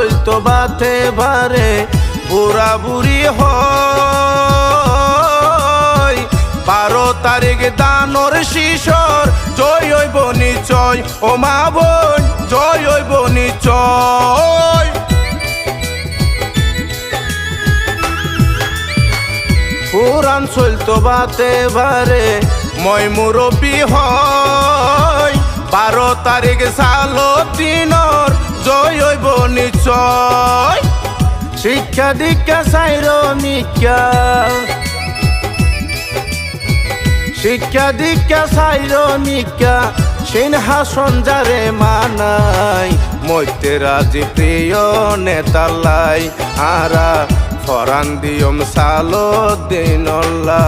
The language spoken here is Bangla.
চলতো বাতে বারে বুড়া বুড়ি হয় 12 তারিখ দানর শিশর জয় হইব নিচয় ও মা বোন জয় হইব নিচয় পুরাণ চলতো বাতে বারে মই মুরব্বী হয় 12 তারিখ সালো দিনর জয় হইব নিচয় শিক্ষা দীক্ষা সাইর মিক্ষা শিক্ষা দীক্ষা সাইর মিক্ষা সিংহাসন যারে মানাই মইতে রাজি প্রিয় নেতালাই আরা ফরান দিয়ম সালো দিনল্লা